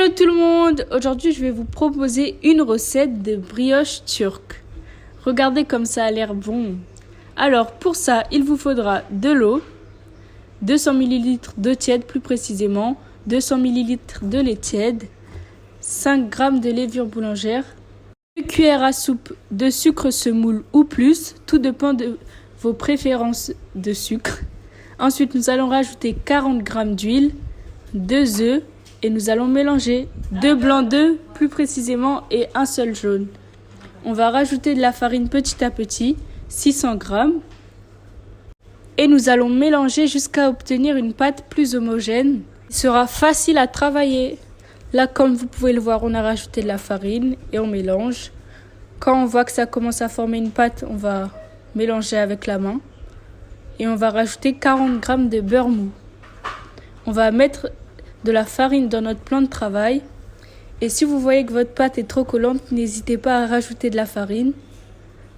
Hello tout le monde! Aujourd'hui, je vais vous proposer une recette de brioche turque. Regardez comme ça a l'air bon. Alors, pour ça, il vous faudra de l'eau, 200 ml d'eau tiède plus précisément, 200 ml de lait tiède, 5 g de levure boulangère, 2 cuillères à soupe de sucre semoule ou plus, tout dépend de vos préférences de sucre. Ensuite, nous allons rajouter 40 g d'huile, 2 œufs, et nous allons mélanger 2 blancs d'œufs plus précisément et un seul jaune. On va rajouter de la farine petit à petit, 600 g, et nous allons mélanger jusqu'à obtenir une pâte plus homogène. Il sera facile à travailler. Là, comme vous pouvez le voir, on a rajouté de la farine et on mélange. Quand on voit que ça commence à former une pâte, on va mélanger avec la main et on va rajouter 40 g de beurre mou. On va mettre de la farine dans notre plan de travail. Et si vous voyez que votre pâte est trop collante, n'hésitez pas à rajouter de la farine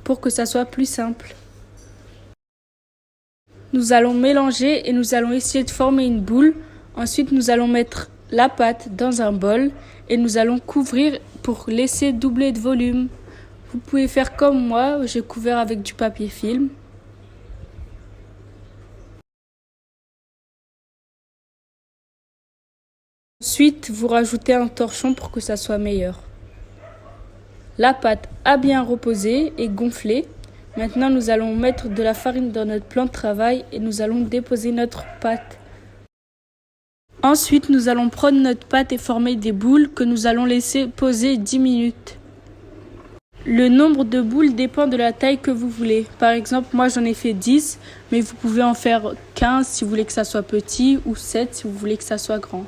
pour que ça soit plus simple. Nous allons mélanger et nous allons essayer de former une boule. Ensuite, nous allons mettre la pâte dans un bol et nous allons couvrir pour laisser doubler de volume. Vous pouvez faire comme moi, j'ai couvert avec du papier film. Ensuite, vous rajoutez un torchon pour que ça soit meilleur. La pâte a bien reposé et gonflé. Maintenant, nous allons mettre de la farine dans notre plan de travail et nous allons déposer notre pâte. Ensuite, nous allons prendre notre pâte et former des boules que nous allons laisser poser 10 minutes. Le nombre de boules dépend de la taille que vous voulez. Par exemple, moi j'en ai fait 10, mais vous pouvez en faire 15 si vous voulez que ça soit petit ou 7 si vous voulez que ça soit grand.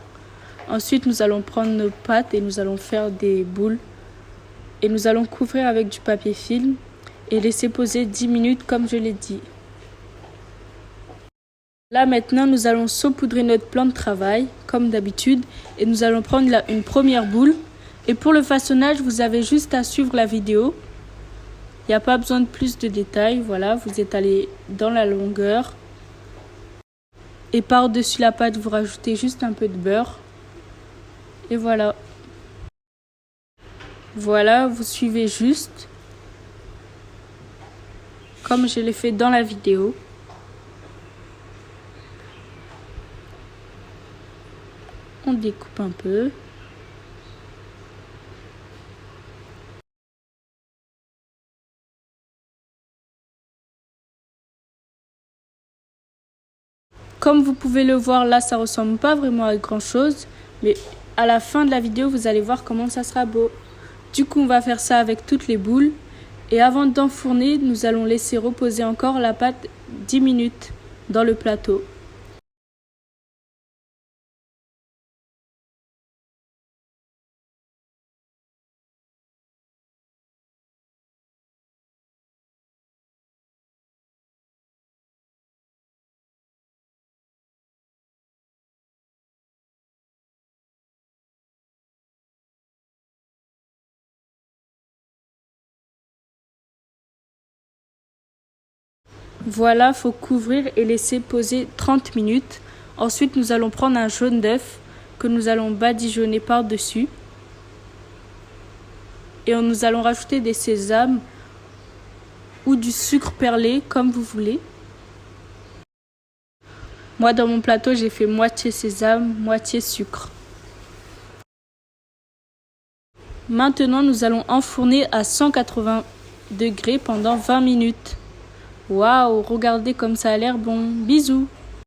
Ensuite, nous allons prendre nos pâtes et nous allons faire des boules. Et nous allons couvrir avec du papier film et laisser poser 10 minutes comme je l'ai dit. Là maintenant, nous allons saupoudrer notre plan de travail comme d'habitude et nous allons prendre une première boule. Et pour le façonnage, vous avez juste à suivre la vidéo. Il n'y a pas besoin de plus de détails. Voilà, vous étalez dans la longueur. Et par-dessus la pâte, vous rajoutez juste un peu de beurre. Et voilà. Voilà, vous suivez juste. Comme je l'ai fait dans la vidéo. On découpe un peu. Comme vous pouvez le voir, là, ça ressemble pas vraiment à grand chose. Mais à la fin de la vidéo, vous allez voir comment ça sera beau. Du coup, on va faire ça avec toutes les boules. Et avant d'enfourner, nous allons laisser reposer encore la pâte 10 minutes dans le plateau. Voilà, faut couvrir et laisser poser 30 minutes. Ensuite, nous allons prendre un jaune d'œuf que nous allons badigeonner par-dessus. Et nous allons rajouter des sésames ou du sucre perlé, comme vous voulez. Moi, dans mon plateau, j'ai fait moitié sésame, moitié sucre. Maintenant, nous allons enfourner à 180 degrés pendant 20 minutes. Waouh, regardez comme ça a l'air bon. Bisous.